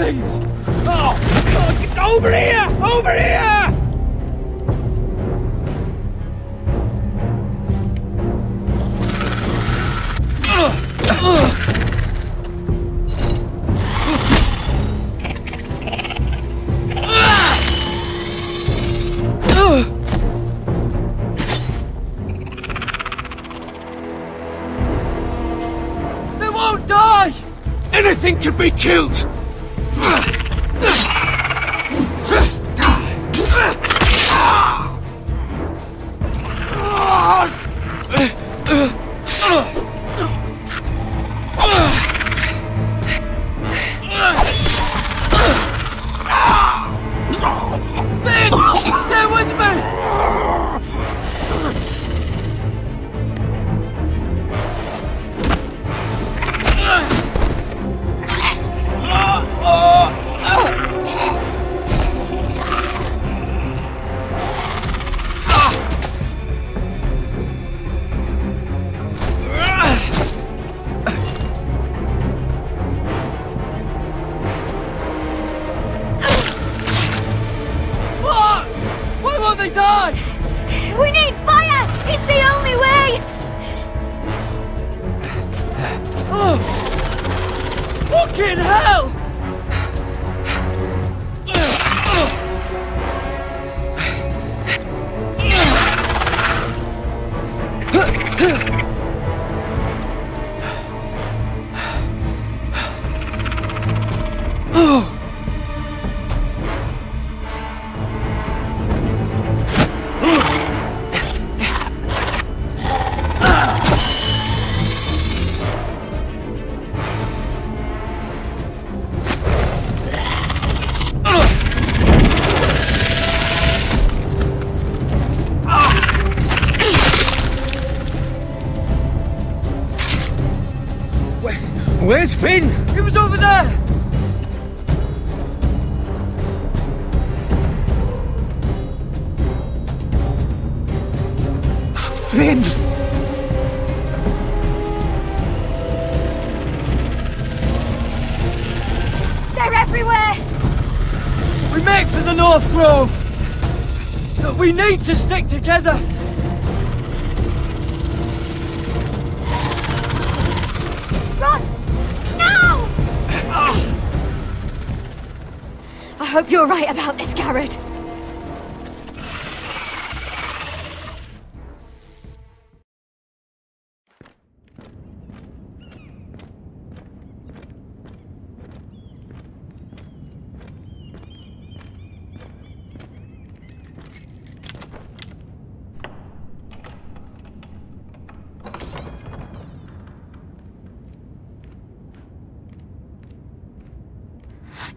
things! Oh, God, get over here! Over here! They won't die! Anything can be killed! Finn! Stay with me! Why won't they die? We need fire! It's the only way! Oh! Fucking hell! Where's Finn? He was over there! Finn! They're everywhere! We make for the North Grove! But we need to stick together! Run! Now! I hope you're right about this, Garrett.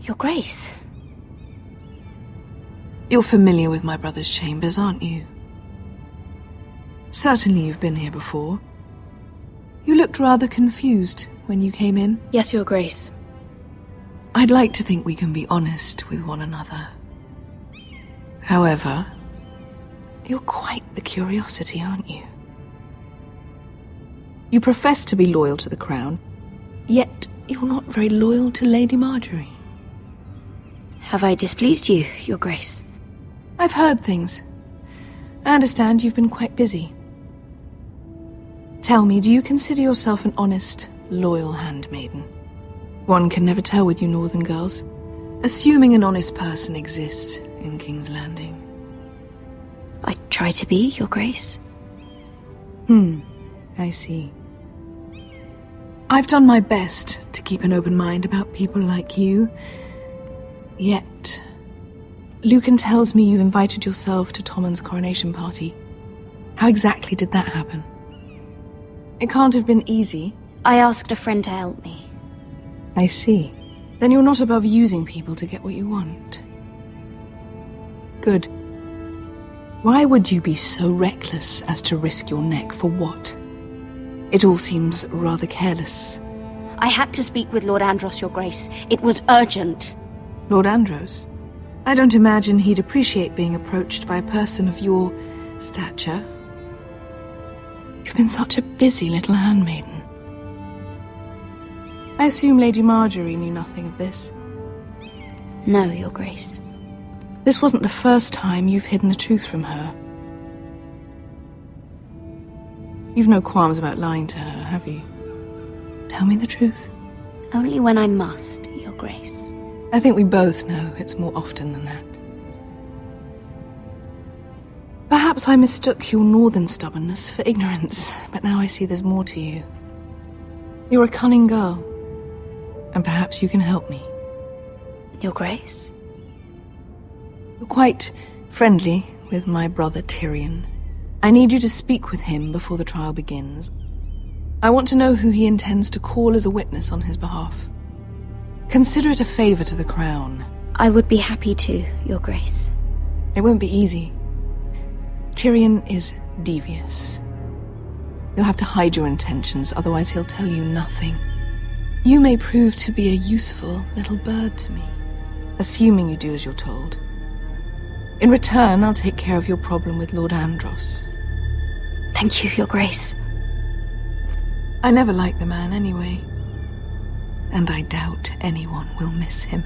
Your Grace. You're familiar with my brother's chambers, aren't you? Certainly you've been here before. You looked rather confused when you came in. Yes, Your Grace. I'd like to think we can be honest with one another. However, you're quite the curiosity, aren't you? You profess to be loyal to the crown, yet you're not very loyal to Lady Marjorie. Have I displeased you, Your Grace? I've heard things. I understand you've been quite busy. Tell me, do you consider yourself an honest, loyal handmaiden? One can never tell with you northern girls. Assuming an honest person exists in King's Landing. I try to be, Your Grace. I see. I've done my best to keep an open mind about people like you. Yet, Lucan tells me you invited yourself to Tommen's coronation party. How exactly did that happen? It can't have been easy. I asked a friend to help me. I see. Then you're not above using people to get what you want. Good. Why would you be so reckless as to risk your neck for what? It all seems rather careless. I had to speak with Lord Andros, Your Grace. It was urgent. Lord Andros? I don't imagine he'd appreciate being approached by a person of your stature. You've been such a busy little handmaiden. I assume Lady Marjorie knew nothing of this. No, Your Grace. This wasn't the first time you've hidden the truth from her. You've no qualms about lying to her, have you? Tell me the truth. Only when I must, Your Grace. I think we both know it's more often than that. Perhaps I mistook your northern stubbornness for ignorance, but now I see there's more to you. You're a cunning girl, and perhaps you can help me. Your Grace? You're quite friendly with my brother Tyrion. I need you to speak with him before the trial begins. I want to know who he intends to call as a witness on his behalf. Consider it a favor to the crown. I would be happy to, Your Grace. It won't be easy. Tyrion is devious. You'll have to hide your intentions, otherwise he'll tell you nothing. You may prove to be a useful little bird to me, assuming you do as you're told. In return, I'll take care of your problem with Lord Andros. Thank you, Your Grace. I never liked the man anyway, and I doubt anyone will miss him.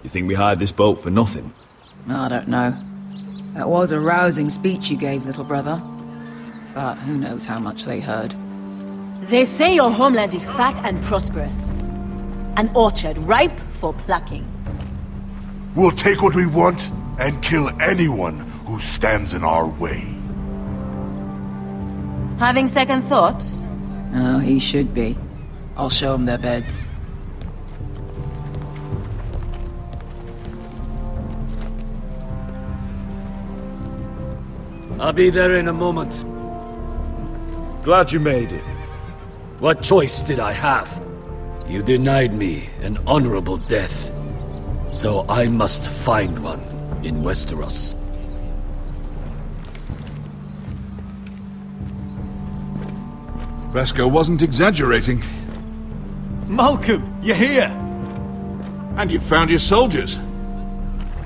You think we hired this boat for nothing? I don't know. That was a rousing speech you gave, little brother. But who knows how much they heard. They say your homeland is fat and prosperous. An orchard ripe for plucking. We'll take what we want and kill anyone who stands in our way. Having second thoughts? Oh, he should be. I'll show them their beds. I'll be there in a moment. Glad you made it. What choice did I have? You denied me an honorable death, so I must find one in Westeros. Bresco wasn't exaggerating. Malcolm, you're here! And you found your soldiers.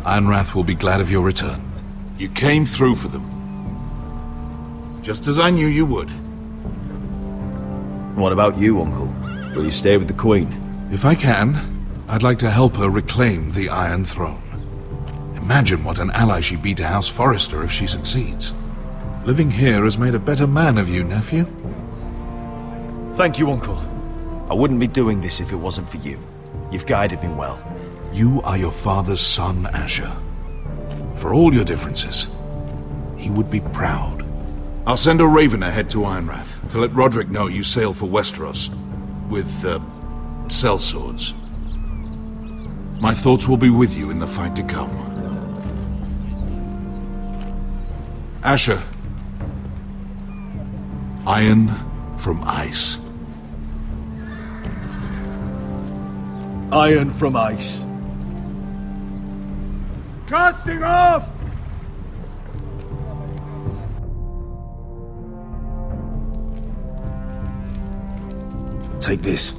Ironrath will be glad of your return. You came through for them. Just as I knew you would. What about you, Uncle? Will you stay with the Queen? If I can, I'd like to help her reclaim the Iron Throne. Imagine what an ally she'd be to House Forrester if she succeeds. Living here has made a better man of you, nephew. Thank you, Uncle. I wouldn't be doing this if it wasn't for you. You've guided me well. You are your father's son, Asher. For all your differences, he would be proud. I'll send a raven ahead to Ironrath to let Roderick know you sail for Westeros with, sellswords. My thoughts will be with you in the fight to come. Asher. Iron from ice. Iron from ice. Casting off! Take this.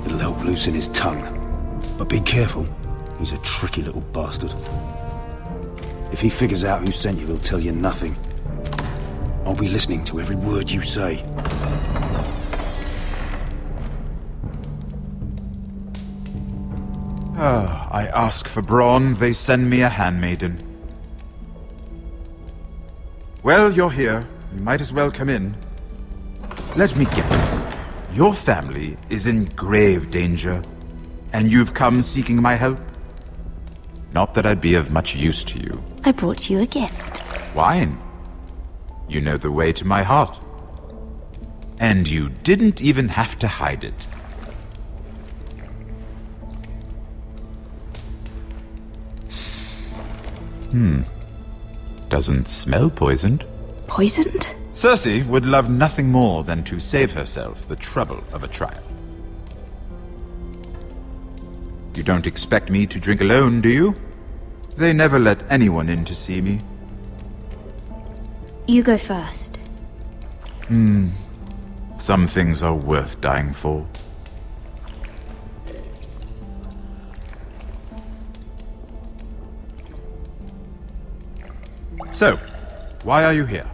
It'll help loosen his tongue. But be careful. He's a tricky little bastard. If he figures out who sent you, he'll tell you nothing. I'll be listening to every word you say. I ask for brawn, they send me a handmaiden. Well, you're here. You might as well come in. Let me guess. Your family is in grave danger, and you've come seeking my help? Not that I'd be of much use to you. I brought you a gift. Wine. You know the way to my heart. And you didn't even have to hide it. Doesn't smell poisoned. Poisoned? Cersei would love nothing more than to save herself the trouble of a trial. You don't expect me to drink alone, do you? They never let anyone in to see me. You go first. Some things are worth dying for. So, why are you here?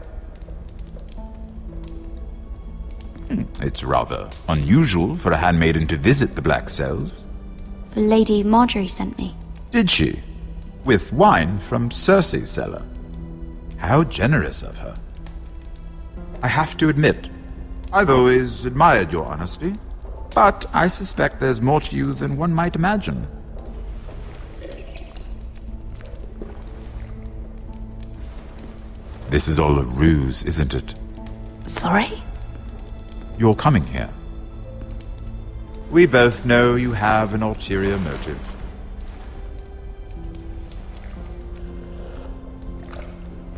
It's rather unusual for a handmaiden to visit the Black Cells. Lady Marjorie sent me. Did she? With wine from Cersei's cellar. How generous of her. I have to admit, I've always admired your honesty, but I suspect there's more to you than one might imagine. This is all a ruse, isn't it? Sorry? You're coming here. We both know you have an ulterior motive.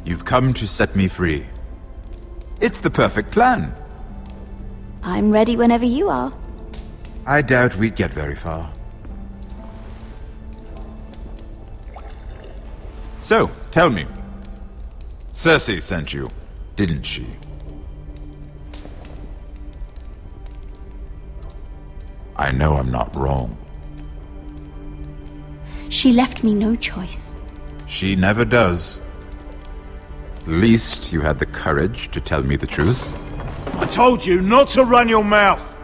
You've come to set me free. It's the perfect plan. I'm ready whenever you are. I doubt we'd get very far. So, tell me. Cersei sent you, didn't she? I know I'm not wrong. She left me no choice. She never does. At least you had the courage to tell me the truth. I told you not to run your mouth!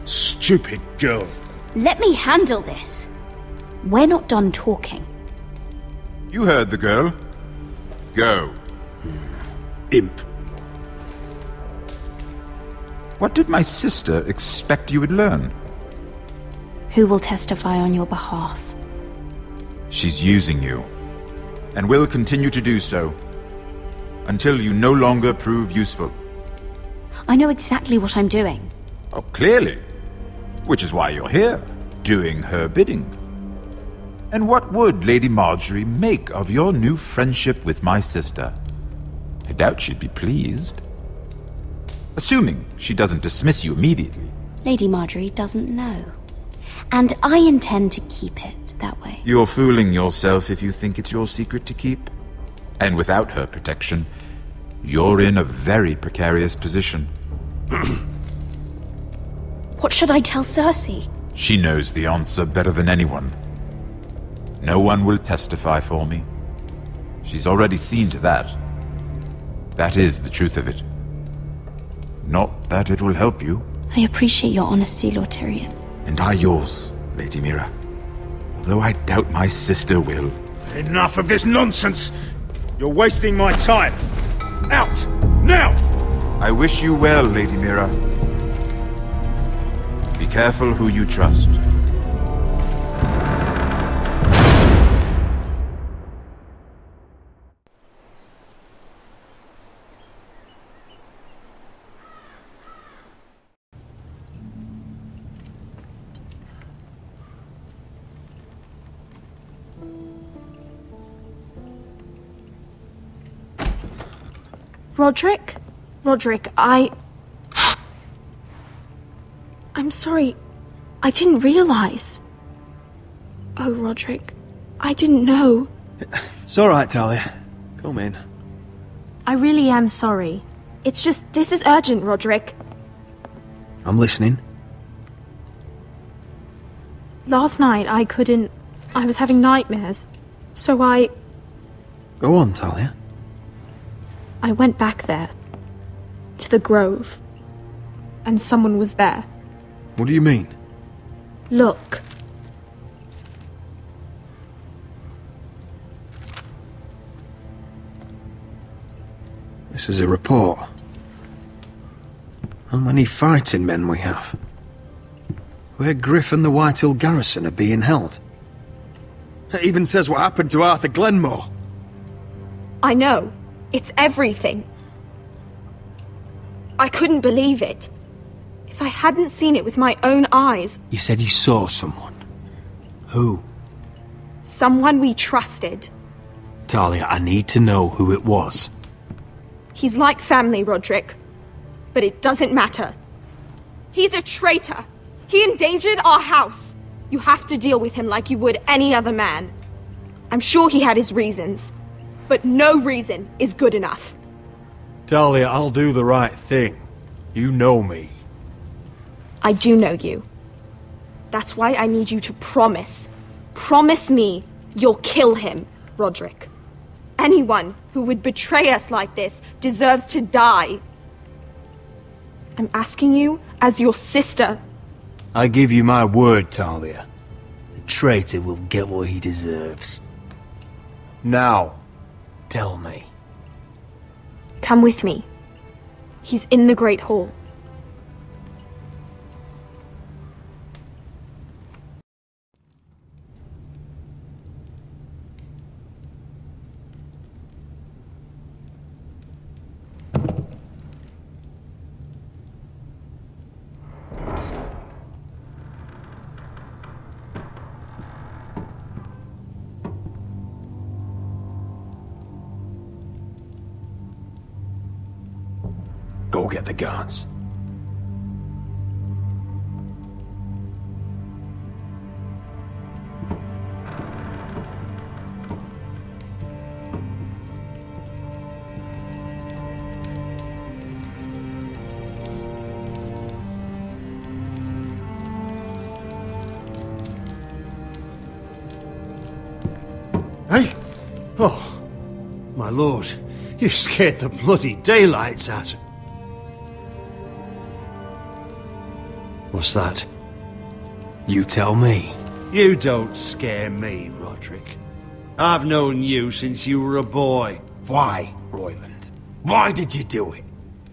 Stupid girl. Let me handle this. We're not done talking. You heard the girl. Go. Imp. What did my sister expect you would learn? Who will testify on your behalf? She's using you, and will continue to do so, until you no longer prove useful. I know exactly what I'm doing. Oh, clearly. Which is why you're here, doing her bidding. And what would Lady Marjorie make of your new friendship with my sister? I doubt she'd be pleased. Assuming she doesn't dismiss you immediately. Lady Marjorie doesn't know. And I intend to keep it that way. You're fooling yourself if you think it's your secret to keep. And without her protection, you're in a very precarious position. What should I tell Cersei? She knows the answer better than anyone. No one will testify for me. She's already seen to that. That is the truth of it. Not that it will help you. I appreciate your honesty, Lord Tyrion. And I yours, Lady Mira. Although I doubt my sister will. Enough of this nonsense! You're wasting my time! Out! Now! I wish you well, Lady Mira. Be careful who you trust. Roderick? Roderick, I'm sorry. I didn't realize. Oh, Roderick, I didn't know. It's all right, Talia. Come in. I really am sorry. It's just, this is urgent, Roderick. I'm listening. Last night, I was having nightmares. So Go on, Talia. I went back there. To the grove. And someone was there. What do you mean? Look. This is a report. How many fighting men we have? Where Griff and the Whitehill garrison are being held. It even says what happened to Arthur Glenmore. I know. It's everything. I couldn't believe it. If I hadn't seen it with my own eyes... You said you saw someone. Who? Someone we trusted. Talia, I need to know who it was. He's like family, Roderick. But it doesn't matter. He's a traitor. He endangered our house. You have to deal with him like you would any other man. I'm sure he had his reasons. But no reason is good enough. Talia, I'll do the right thing. You know me. I do know you. That's why I need you to promise. Promise me you'll kill him, Roderick. Anyone who would betray us like this deserves to die. I'm asking you as your sister. I give you my word, Talia. The traitor will get what he deserves. Now, tell me. Come with me. He's in the Great Hall. Go get the guards. Hey? Oh, my lord, you scared the bloody daylights out. What's that? You tell me. You don't scare me, Roderick. I've known you since you were a boy. Why, Royland? Why did you do it?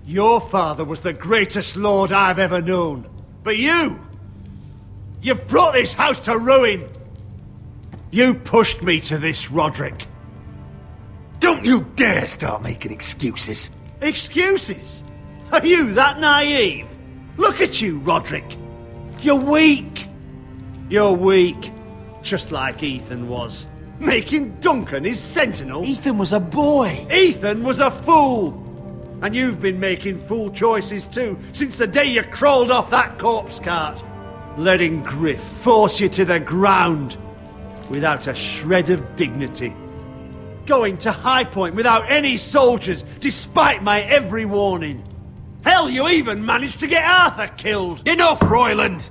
Your father was the greatest lord I've ever known. But you've brought this house to ruin. You pushed me to this, Roderick. Don't you dare start making excuses. Excuses? Are you that naive? Look at you, Roderick. You're weak. You're weak. Just like Ethan was. Making Duncan his sentinel. Ethan was a boy. Ethan was a fool. And you've been making fool choices too, since the day you crawled off that corpse cart. Letting Griff force you to the ground. Without a shred of dignity. Going to High Point without any soldiers, despite my every warning. Hell, you even managed to get Arthur killed! Enough, Royland!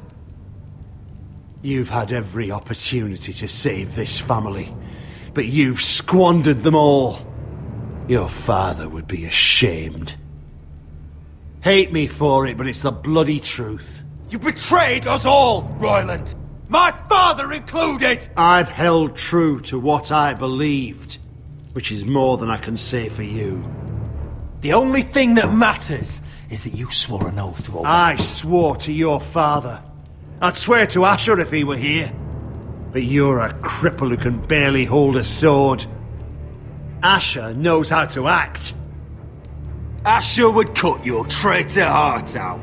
You've had every opportunity to save this family, but you've squandered them all. Your father would be ashamed. Hate me for it, but it's the bloody truth. You betrayed us all, Royland! My father included! I've held true to what I believed, which is more than I can say for you. The only thing that matters is that you swore an oath to obey. I swore to your father. I'd swear to Asher if he were here. But you're a cripple who can barely hold a sword. Asher knows how to act. Asher would cut your traitor heart out.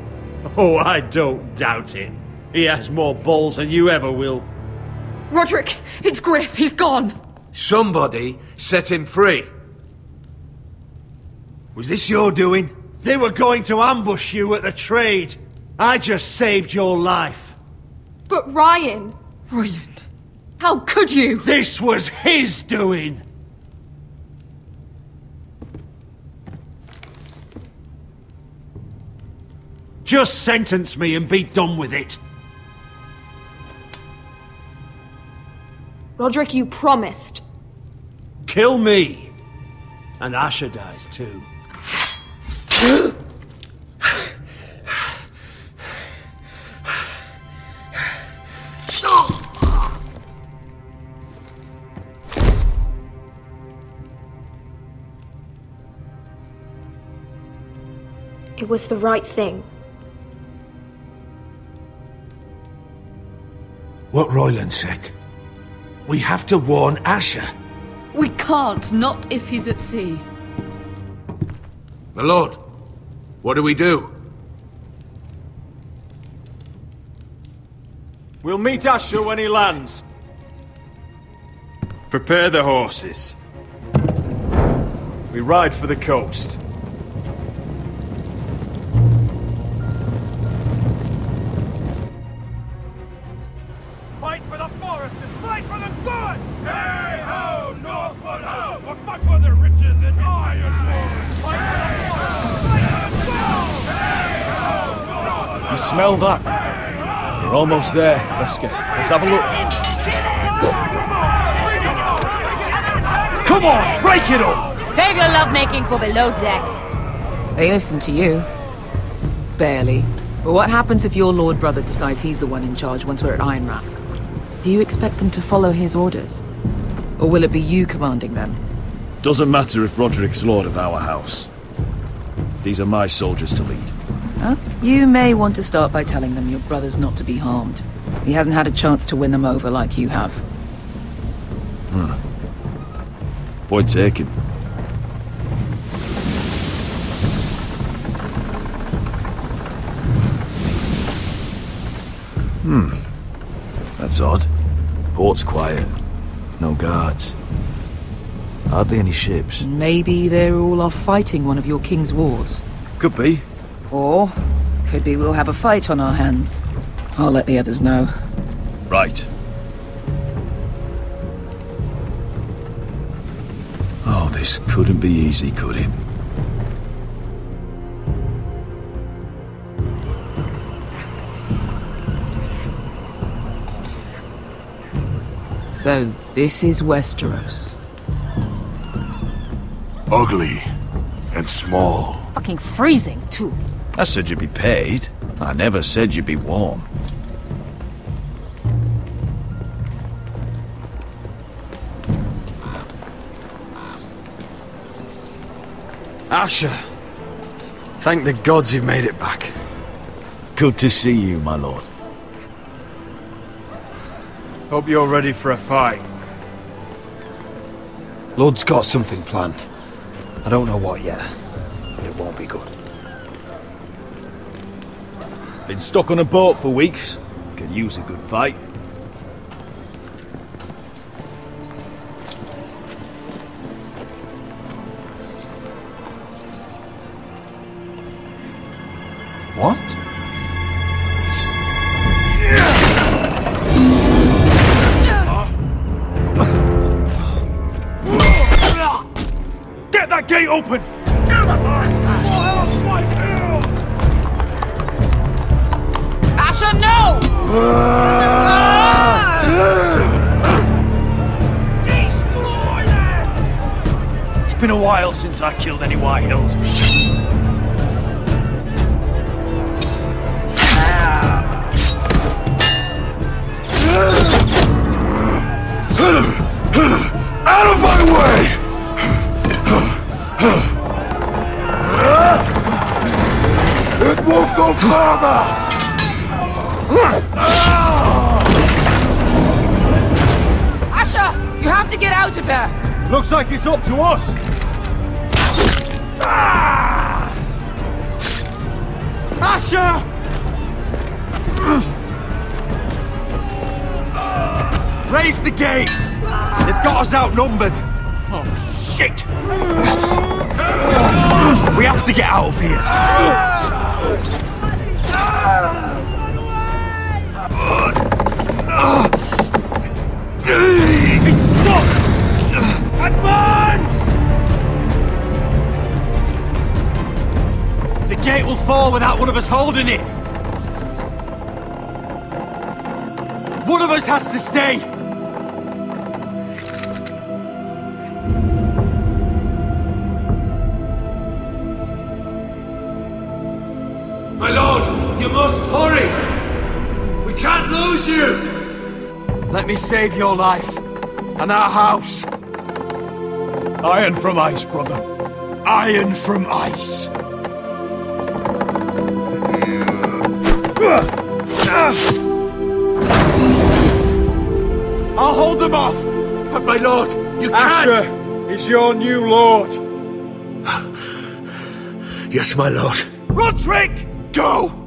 Oh, I don't doubt it. He has more balls than you ever will. Roderick, it's Griff. He's gone. Somebody set him free. Was this your doing? They were going to ambush you at the trade. I just saved your life. But Ryan... Royland, how could you? This was his doing. Just sentence me and be done with it. Roderick, you promised. Kill me. And Asher dies too. It was the right thing. What Royland said. We have to warn Asher. We can't, not if he's at sea. My lord, what do we do? We'll meet Asher when he lands. Prepare the horses. We ride for the coast. Fight for the foresters! Fight for the good! Hey-ho, Northwood! Or fight for the riches in Ironwood! Fight for the foresters! Fight for the gold! Hey-ho, Northwood! You smell that? We're almost there, Wesker. Let's have a look. Come on, break it up! Save your lovemaking for below deck. They listen to you. Barely. But what happens if your Lord Brother decides he's the one in charge once we're at Ironrath? Do you expect them to follow his orders? Or will it be you commanding them? Doesn't matter if Roderick's lord of our house. These are my soldiers to lead. Huh? You may want to start by telling them your brother's not to be harmed. He hasn't had a chance to win them over like you have. Point taken. That's odd. Port's quiet. No guards. Hardly any ships. Maybe they're all off fighting one of your king's wars. Could be. Or, could be we'll have a fight on our hands. I'll let the others know. Right. Oh, this couldn't be easy, could it? So, this is Westeros. Ugly and small. Fucking freezing, too. I said you'd be paid. I never said you'd be warm. Asher! Thank the gods you've made it back. Good to see you, my lord. Hope you're ready for a fight. Lord's got something planned. I don't know what yet, but it won't be good. Been stuck on a boat for weeks. Could use a good fight. What? Get that gate open! Asher, no! Destroy them! It's been a while since I killed any White Hills. Out of my way! It won't go further! Asher! You have to get out of there! Looks like it's up to us! Asher! Raise the gate! They've got us outnumbered! Oh, shit! We have to get out of here! It's stuck! Advance! The gate will fall without one of us holding it! One of us has to stay! My lord, you must hurry! We can't lose you! Let me save your life, and our house. Iron from ice, brother. Iron from ice. I'll hold them off! But my lord, you Asher can't! is your new lord. Yes, my lord. Roderick! Go!